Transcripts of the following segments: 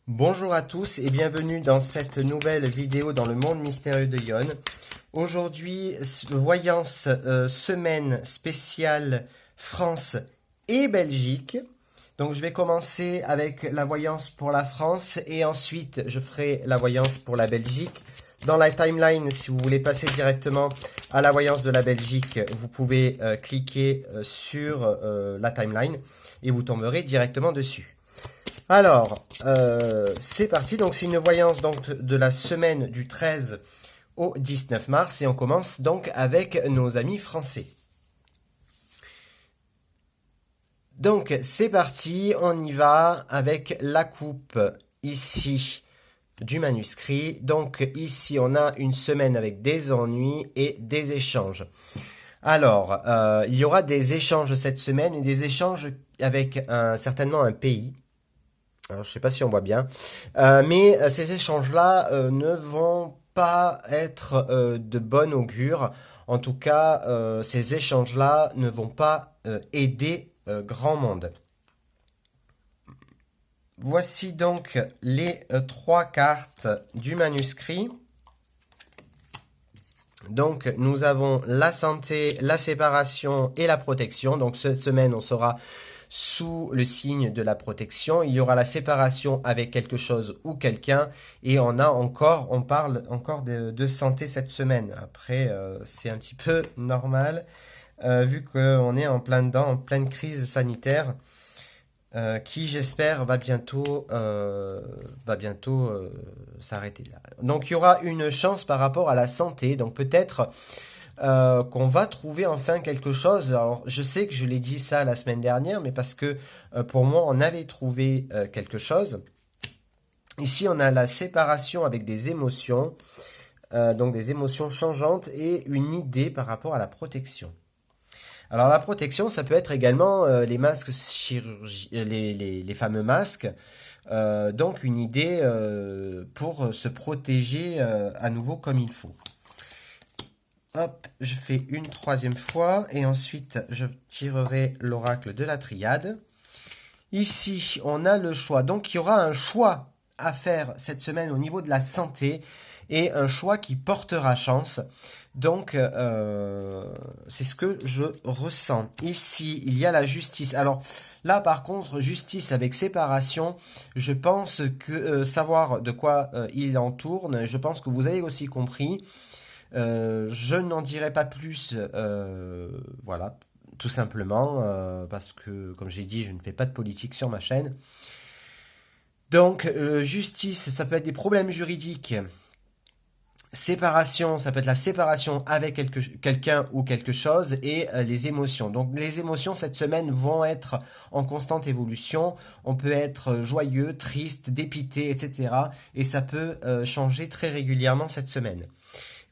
Bonjour à tous et bienvenue dans cette nouvelle vidéo dans le monde mystérieux de Yon. Aujourd'hui, voyance semaine spéciale France et Belgique. Donc je vais commencer avec la voyance pour la France et ensuite je ferai la voyance pour la Belgique. Dans la timeline, si vous voulez passer directement à la voyance de la Belgique, vous pouvez cliquer sur la timeline et vous tomberez directement dessus. Alors, c'est parti. Donc, c'est une voyance donc, de la semaine du 13 au 19 mars. Et on commence donc avec nos amis français. Donc, c'est parti. On y va avec la coupe ici du manuscrit. Donc, ici, on a une semaine avec des ennuis et des échanges. Alors, il y aura des échanges cette semaine et des échanges avec certainement un pays. Alors, je ne sais pas si on voit bien, mais ces échanges-là ne vont pas être de bon augure. En tout cas, ces échanges-là ne vont pas aider grand monde. Voici donc les trois cartes du manuscrit. Donc, nous avons la santé, la séparation et la protection. Donc, cette semaine, on sera sous le signe de la protection. Il y aura la séparation avec quelque chose ou quelqu'un. Et on parle encore de santé cette semaine. Après, c'est un petit peu normal, vu qu'on est en plein dedans, en pleine crise sanitaire, qui j'espère va bientôt s'arrêter là. Donc il y aura une chance par rapport à la santé. Donc peut-être qu'on va trouver enfin quelque chose. Alors, je sais que je l'ai dit ça la semaine dernière, mais parce que pour moi, on avait trouvé quelque chose. Ici, on a la séparation avec des émotions, donc des émotions changeantes et une idée par rapport à la protection. Alors, la protection, ça peut être également les masques les fameux masques. Donc, une idée pour se protéger à nouveau comme il faut. Hop, je fais une troisième fois et ensuite je tirerai l'oracle de la triade. Ici, on a le choix. Donc, il y aura un choix à faire cette semaine au niveau de la santé et un choix qui portera chance. Donc, c'est ce que je ressens. Ici, il y a la justice. Alors, là, par contre, justice avec séparation, je pense que savoir de quoi il en tourne, je pense que vous avez aussi compris. Je n'en dirai pas plus, voilà, tout simplement, parce que, comme j'ai dit, je ne fais pas de politique sur ma chaîne. Donc, justice, ça peut être des problèmes juridiques. Séparation, ça peut être la séparation avec quelqu'un ou quelque chose et les émotions. Donc les émotions cette semaine vont être en constante évolution. On peut être joyeux, triste, dépité, etc. Et ça peut changer très régulièrement cette semaine.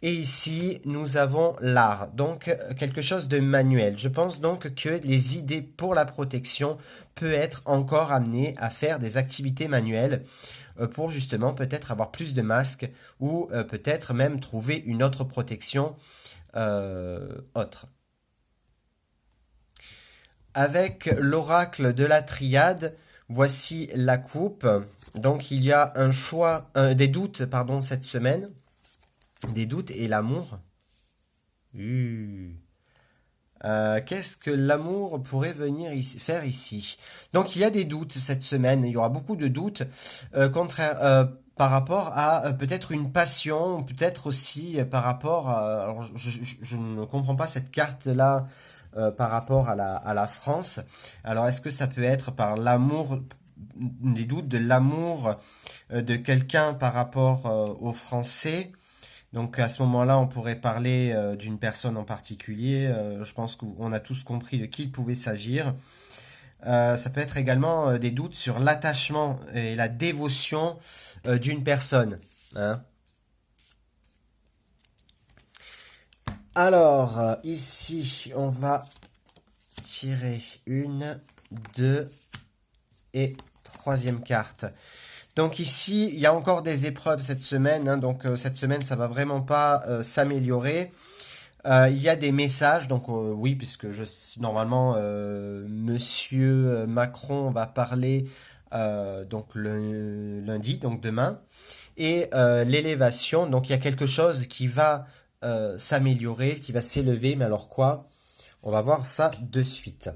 Et ici, nous avons l'art, donc quelque chose de manuel. Je pense donc que les idées pour la protection peuvent être encore amenées à faire des activités manuelles pour justement peut-être avoir plus de masques ou peut-être même trouver une autre protection autre. Avec l'oracle de la triade, voici la coupe. Donc il y a un choix, des doutes pardon, cette semaine. Des doutes et l'amour. Qu'est-ce que l'amour pourrait venir faire ici? Donc il y a des doutes cette semaine, il y aura beaucoup de doutes par rapport à peut-être une passion, peut-être aussi par rapport à... Alors, je ne comprends pas cette carte-là par rapport à la France. Alors est-ce que ça peut être par l'amour, des doutes de l'amour de quelqu'un par rapport aux Français? Donc à ce moment-là, on pourrait parler d'une personne en particulier. Je pense qu'on a tous compris de qui il pouvait s'agir. Ça peut être également des doutes sur l'attachement et la dévotion d'une personne. Hein. Alors, ici, on va tirer une, deux et troisième carte. Donc ici, il y a encore des épreuves cette semaine. Hein, donc cette semaine, ça va vraiment pas s'améliorer. Il y a des messages. Donc oui, puisque normalement, Monsieur Macron va parler donc le lundi, donc demain, et l'élévation, donc il y a quelque chose qui va s'améliorer, qui va s'élever, mais alors quoi? On va voir ça de suite.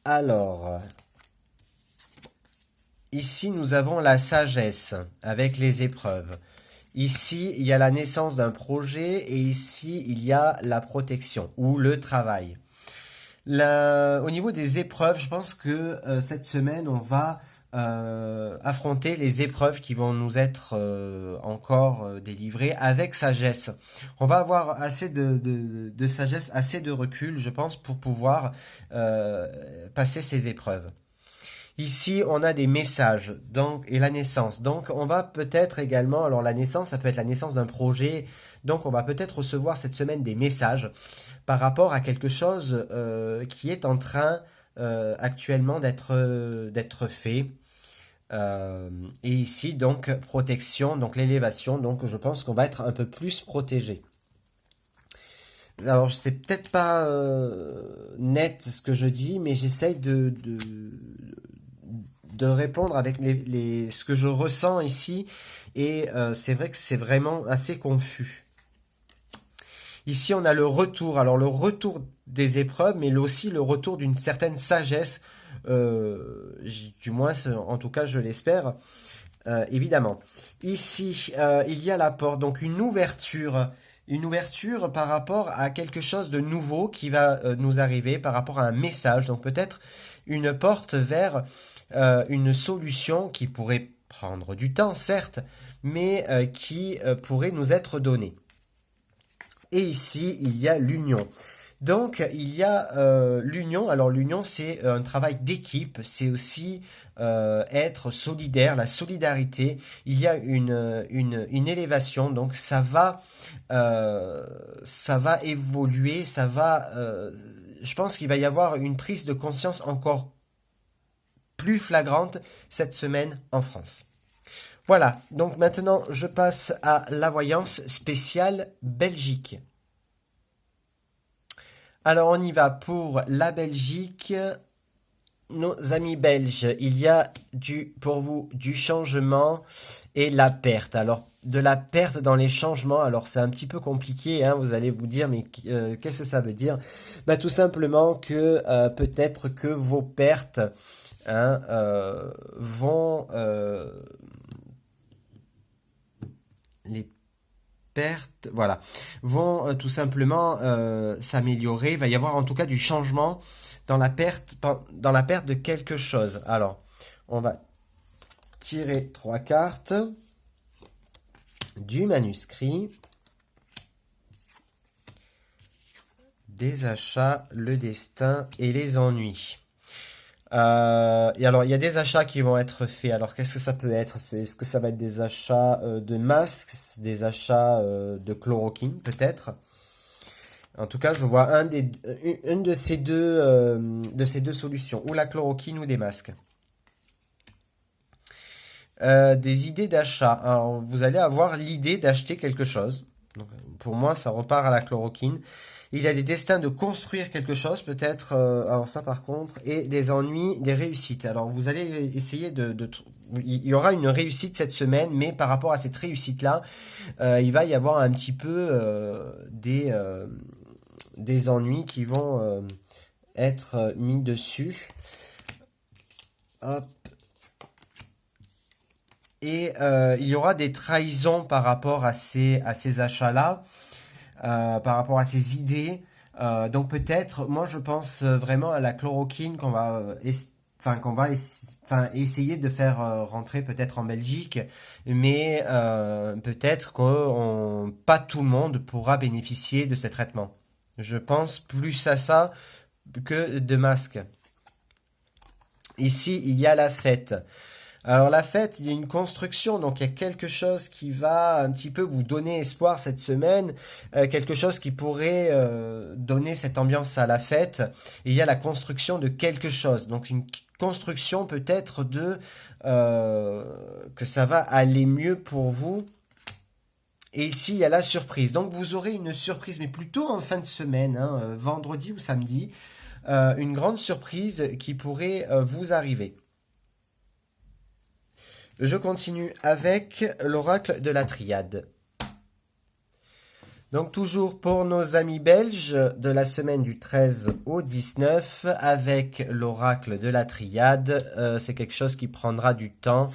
Alors, ici nous avons la sagesse avec les épreuves. Ici, il y a la naissance d'un projet et ici, il y a la protection ou le travail. Au niveau des épreuves, je pense que cette semaine, on va affronter les épreuves qui vont nous être encore délivrées avec sagesse. On va avoir assez de sagesse, assez de recul, je pense, pour pouvoir passer ces épreuves. Ici, on a des messages donc, et la naissance. Donc, on va peut-être également, alors la naissance, ça peut être la naissance d'un projet. Donc, on va peut-être recevoir cette semaine des messages par rapport à quelque chose qui est en train actuellement d'être fait. Et ici, donc, protection, donc l'élévation. Donc, je pense qu'on va être un peu plus protégé. Alors, c'est peut-être pas net ce que je dis, mais j'essaye de répondre avec ce que je ressens ici. Et c'est vrai que c'est vraiment assez confus. Ici, on a le retour. Alors, le retour des épreuves, mais aussi le retour d'une certaine sagesse. Du moins, en tout cas, je l'espère. Évidemment. Ici, il y a la porte. Donc, une ouverture. Une ouverture par rapport à quelque chose de nouveau qui va nous arriver, par rapport à un message. Donc, peut-être une porte vers une solution qui pourrait prendre du temps, certes, mais qui pourrait nous être donnée. Et ici, il y a l'union. Donc, il y a l'union. Alors, l'union, c'est un travail d'équipe. C'est aussi être solidaire, la solidarité. Il y a une élévation. Donc, ça va évoluer. Je pense qu'il va y avoir une prise de conscience encore plus flagrante cette semaine en France. Voilà, donc maintenant je passe à la voyance spéciale Belgique. Alors on y va pour la Belgique. Nos amis belges, il y a pour vous du changement et la perte. Alors de la perte dans les changements, alors c'est un petit peu compliqué, hein, vous allez vous dire mais qu'est-ce que ça veut dire? Bah, tout simplement que peut-être que vos pertes hein, vont les pertes, voilà, vont tout simplement s'améliorer. Il va y avoir en tout cas du changement dans la perte de quelque chose. Alors, on va tirer 3 cartes du manuscrit, des achats, le destin et les ennuis. Et alors, il y a des achats qui vont être faits. Alors, qu'est-ce que ça peut être? Est-ce que ça va être des achats de masques, des achats de chloroquine, peut-être? En tout cas, je vois une de ces deux solutions, ou la chloroquine ou des masques. Des idées d'achat. Alors, vous allez avoir l'idée d'acheter quelque chose. Donc, pour moi, ça repart à la chloroquine. Il y a des destins de construire quelque chose, peut-être, alors ça par contre, et des ennuis, des réussites. Alors vous allez essayer il y aura une réussite cette semaine, mais par rapport à cette réussite-là, il va y avoir un petit peu des ennuis qui vont être mis dessus. Hop. Et il y aura des trahisons par rapport à ces achats-là. Par rapport à ces idées. Donc peut-être, moi je pense vraiment à la chloroquine essayer de faire rentrer peut-être en Belgique, mais peut-être que pas tout le monde pourra bénéficier de ces traitements. Je pense plus à ça que de masques. Ici, il y a la fête. Alors la fête, il y a une construction, donc il y a quelque chose qui va un petit peu vous donner espoir cette semaine, quelque chose qui pourrait donner cette ambiance à la fête. Et il y a la construction de quelque chose, donc une construction peut-être que ça va aller mieux pour vous. Et ici, il y a la surprise. Donc vous aurez une surprise, mais plutôt en fin de semaine, hein, vendredi ou samedi. une grande surprise qui pourrait vous arriver. Je continue avec l'oracle de la triade. Donc toujours pour nos amis belges de la semaine du 13 au 19 avec l'oracle de la triade, c'est quelque chose qui prendra du temps.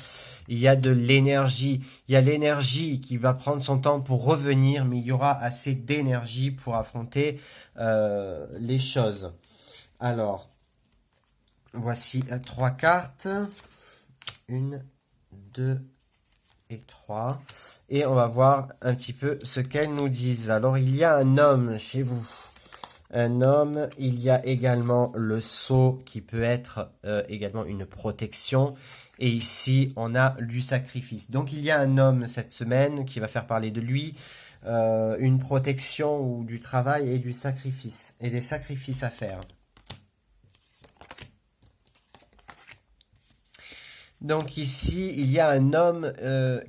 Il y a de l'énergie, il y a l'énergie qui va prendre son temps pour revenir, mais il y aura assez d'énergie pour affronter les choses. Alors, voici 3 cartes. 1, 2 et 3. Et on va voir un petit peu ce qu'elles nous disent. Alors, il y a un homme chez vous. Un homme, il y a également le sceau qui peut être également une protection. Et ici, on a du sacrifice. Donc, il y a un homme cette semaine qui va faire parler de lui. Une protection ou du travail et du sacrifice. Et des sacrifices à faire. Donc ici, il y a un homme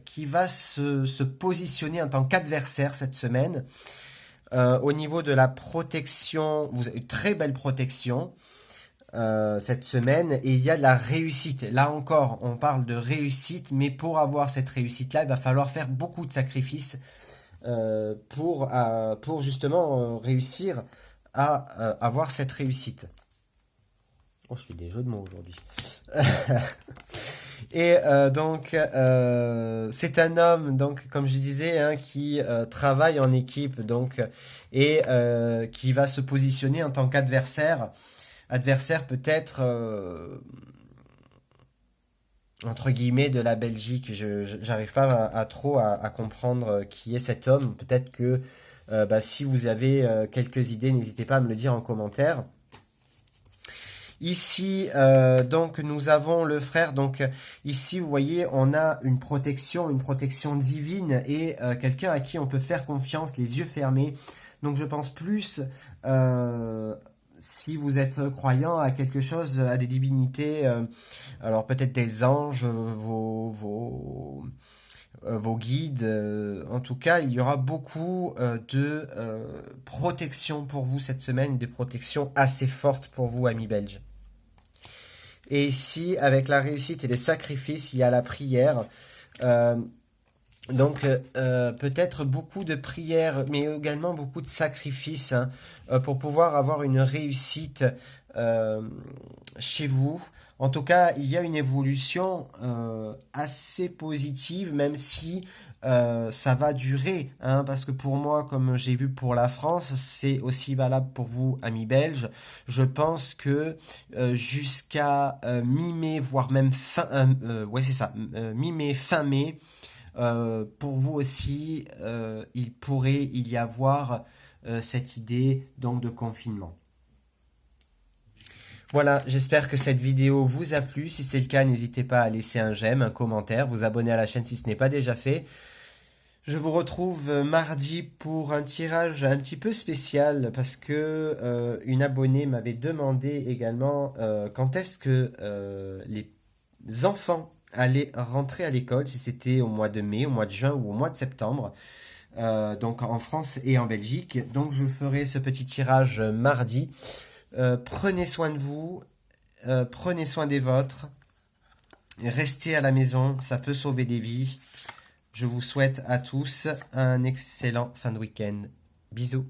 qui va se positionner en tant qu'adversaire cette semaine. Au niveau de la protection, vous avez une très belle protection cette semaine. Et il y a de la réussite. Là encore, on parle de réussite. Mais pour avoir cette réussite-là, il va falloir faire beaucoup de sacrifices pour justement réussir à avoir cette réussite. Oh, je fais des jeux de mots aujourd'hui. Et donc, c'est un homme, donc comme je disais, hein, qui travaille en équipe, donc, et qui va se positionner en tant qu'adversaire. Adversaire peut-être, entre guillemets, de la Belgique. J'arrive pas à comprendre qui est cet homme. Peut-être que si vous avez quelques idées, n'hésitez pas à me le dire en commentaire. Ici, donc, nous avons le frère. Donc, ici, vous voyez, on a une protection divine et quelqu'un à qui on peut faire confiance, les yeux fermés. Donc, je pense plus, si vous êtes croyant à quelque chose, à des divinités, alors peut-être des anges, vos guides. En tout cas, il y aura beaucoup de protection pour vous cette semaine, des protections assez fortes pour vous, amis belges. Et ici, avec la réussite et les sacrifices, il y a la prière. Donc, peut-être beaucoup de prières, mais également beaucoup de sacrifices hein, pour pouvoir avoir une réussite chez vous. En tout cas, il y a une évolution assez positive, même si ça va durer. Hein, parce que pour moi, comme j'ai vu pour la France, c'est aussi valable pour vous, amis belges. Je pense que jusqu'à mi-mai, voire même ouais, c'est ça, mi-mai, fin mai, pour vous aussi, il pourrait y avoir cette idée donc de confinement. Voilà, j'espère que cette vidéo vous a plu. Si c'est le cas, n'hésitez pas à laisser un j'aime, un commentaire, vous abonner à la chaîne si ce n'est pas déjà fait. Je vous retrouve mardi pour un tirage un petit peu spécial parce que une abonnée m'avait demandé également quand est-ce que les enfants allaient rentrer à l'école, si c'était au mois de mai, au mois de juin ou au mois de septembre. Donc en France et en Belgique. Donc je ferai ce petit tirage mardi. Prenez soin de vous, prenez soin des vôtres, restez à la maison, ça peut sauver des vies. Je vous souhaite à tous un excellent fin de week-end. Bisous.